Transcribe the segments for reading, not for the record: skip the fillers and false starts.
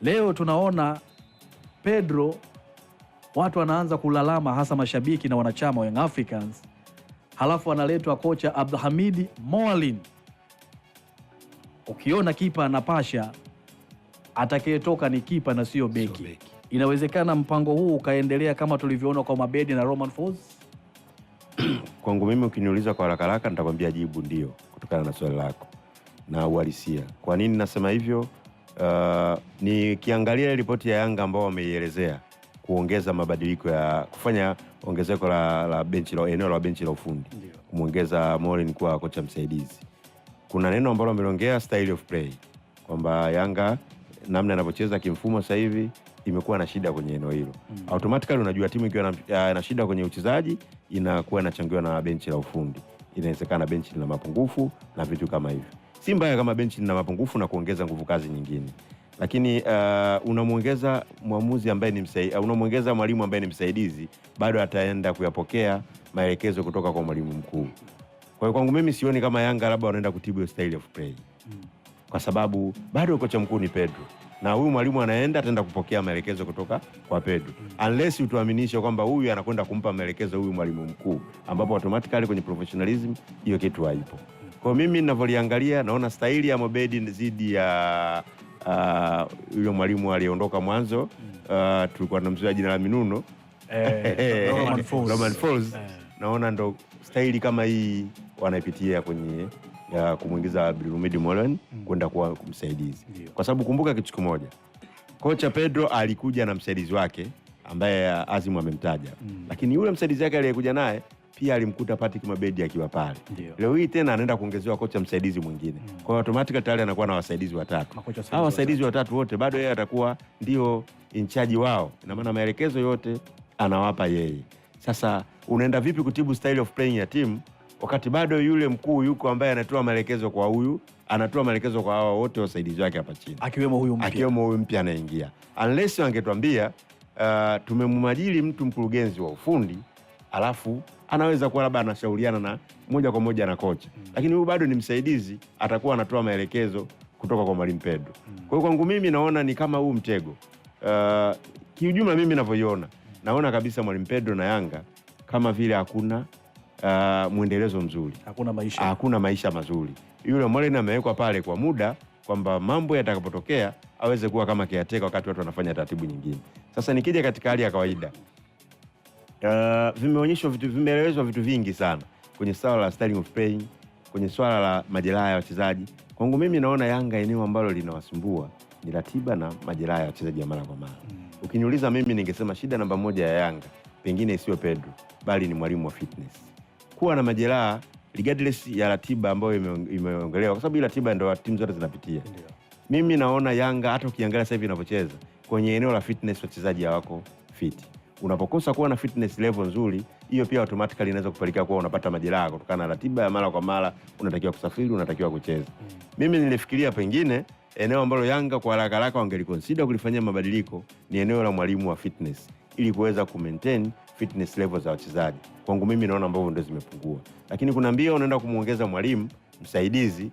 Leo tunaona Pedro, watu wanaanza kulalama, hasa mashabiki na wanachama wa Young Africans, halafu analetwa kocha Abdulhamid Moalin. Ukiona kipa anapasha, atakayetoka ni kipa na sio beki. Inawezekana mpango huu ukaendelea kama tulivyoona kwa Mabedi na Romain Folz? Kwangu mimi ukiniuliza kwa haraka haraka nitakwambia jibu ndio, kutokana na swali lako na uhalisia. Kwa nini nasema hivyo? Nikiangalia ripoti ya Yanga ambao wameielezea kuongeza mabadiliko ya kufanya ongezeko la benchi la eneo la benchi la ufundi, kumuongeza Moalin kuwa kocha msaidizi. Kuna neno ambalo wameongea style of play, kwamba Yanga namna anavyocheza kimfumo sasa hivi imekuwa na shida kwenye eneo hilo. Automatically unajua timu ikiwa na shida kwenye uchezaji inakuwa inachangiwa na benchi la ufundi. Inawezekana benchi lina mapungufu na vitu kama hivyo. Si mbaya kama benchi lina mapungufu na kuongeza nguvu kazi nyingine. Lakini unamuongeza mwamuzi ambaye ni msaidizi, unamuongeza mwalimu ambaye ni msaidizi, bado ataenda kuyapokea maelekezo kutoka kwa mwalimu mkuu. Kwa hiyo kwangu mimi sioni kama Yanga labda wanaenda kutibu style of play. Kwa sababu bado kocha mkuu ni Pedro. Na huyu mwalimu ataenda kupokea maelekezo kutoka kwa Pedro. Unless utuaminishe kwamba huyu anakwenda kumpa maelekezo huyu mwalimu mkuu, ambapo automatically kwenye professionalism hiyo kitu haipo. Kwa mimi ninavyoliangalia naona staili ya Mabedi zidi ya yule mwalimu aliondoka mwanzo, tulikuwa tunamzoea jina la Minuno, Romain Folz. Naona ndo staili kama hii wanaipitia kwenye kumuingiza Abdulhamid Moalin kwenda kuwa msaidizi. Kwa sababu kumbuka kitu kimoja, kocha Pedro alikuja na msaidizi wake ambaye Azim amemtaja, lakini yule msaidizi wake aliyekuja naye pia alimkuta Patrick Mabedi akiwa pale. Leo hii tena anaenda kuongezewa kocha msaidizi mwingine. Kwa hiyo automatically tayari anakuwa na wasaidizi watatu. Hao wasaidizi watatu wote bado yeye atakuwa ndio in charge wao. Ina maana maelekezo yote anawapa yeye. Sasa unaenda vipi kutibu style of playing ya timu wakati bado yule mkuu yuko ambaye anatoa maelekezo kwa huyu, anatoa maelekezo kwa hao wote wasaidizi wake hapa chini, akiwemo huyu mpya anaingia. Unless wangetuambia tumemwajiri mtu mkurugenzi wa ufundi, alafu anaweza kuwa labda anashauriana na moja kwa moja na kocha. Lakini huyu bado ni msaidizi, atakuwa anatoa maelekezo kutoka kwa mwalimu Pedro. Kwa hiyo kwangu mimi naona ni kama huu mtego. Kiujumla mimi ninavyoiona, naona kabisa mwalimu Pedro na Yanga kama vile hakuna muendelezo mzuri. Hakuna maisha mazuri. Yule Moalin amewekwa pale kwa muda kwamba mambo yatakapotokea aweze kuwa kama caretaker wakati watu wanafanya taratibu nyingine. Sasa nikija katika hali ya kawaida, vimeelezwa vitu vingi sana kwenye swala la styling of playing, kwenye swala la majeraha ya wachezaji. Kwangu mimi naona Yanga eneo ambalo linawasumbua ni ratiba na majeraha ya wachezaji ya mara kwa mara. Ukiniuliza mimi ningesema shida namba moja ya Yanga pengine sio Pedro, bali ni mwalimu wa fitness. Kuwa na majeraha regardless ya ratiba ambayo imeongelewa, kwa sababu ile ratiba ndio timu zote zinapitia. Mimi naona Yanga hata ukiangalia sasa hivi inapocheza kwenye eneo la fitness wachezaji hawako fit. Unapokosa kuwa na fitness level nzuri, hiyo pia automatically inaweza kupelekea kuwa unapata majeraha kutokana na ratiba ya mara kwa mara, unatakiwa kusafiri, unatakiwa kucheza. Mimi nilifikiria pengine eneo ambalo Yanga kwa haraka haraka wangeliconsider kulifanyia mabadiliko ni eneo la mwalimu wa fitness, ili kuweza kumaintain fitness level za wachezaji. Kwangu mimi naona ambavyo ndio zimepungua. Lakini kuna mbio unaenda kumuongeza mwalimu msaidizi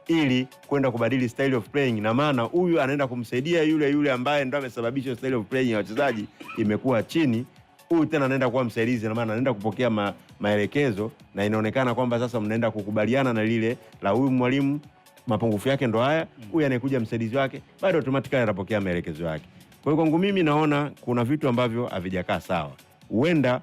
ili kwenda kubadili style of playing, na maana huyu anaenda kumsaidia yule ambaye ndo amesababisha style of playing ya wachezaji imekuwa chini. Huyu tena anaenda kuwa msaidizi, na maana anaenda kupokea maelekezo, na inaonekana kwamba sasa mnaenda kukubaliana na lile la huyu mwalimu mapungufu yake ndo haya, huyu anayekuja msaidizi wake bado automatically anapokea maelekezo yake. Kwa hiyo kwangu mimi naona kuna vitu ambavyo havijakaa sawa. Huenda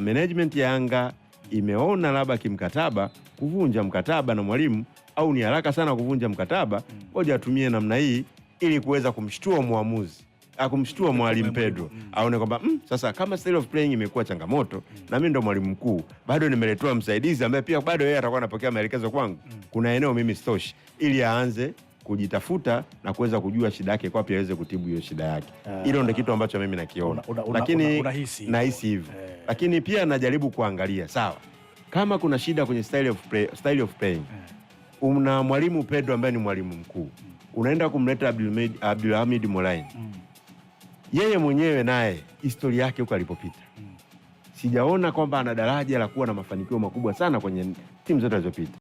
management ya Yanga imeona labda kimkataba kuvunja mkataba na mwalimu, au ni haraka sana kuvunja mkataba, ngoja atumie namna hii ili kuweza kumshtua muamuzi, kumshtua mwalimu Pedro, aone kwamba sasa kama style of playing imekuwa changamoto na mimi ndo mwalimu mkuu, bado nimeletewa msaidizi ambaye pia bado yeye atakuwa anapokea maelekezo kwangu, kuna eneo mimi sitoshi, ili aanze kujitafuta na kuweza kujua shida yake kwa pia aweze kutibu hiyo shida yake. Hilo ndio kitu ambacho mimi nakiona. Lakini nahisi hivyo. Lakini pia najaribu kuangalia sawa, kama kuna shida kwenye style of playing, una mwalimu Pedro ambaye ni mwalimu mkuu, unaenda kumleta Abdulhamid Moalin. Yeye mwenyewe naye historia yake huko alipopita, sijaona kwamba ana daraja la kuwa na mafanikio makubwa sana kwenye timu zote zilizopita.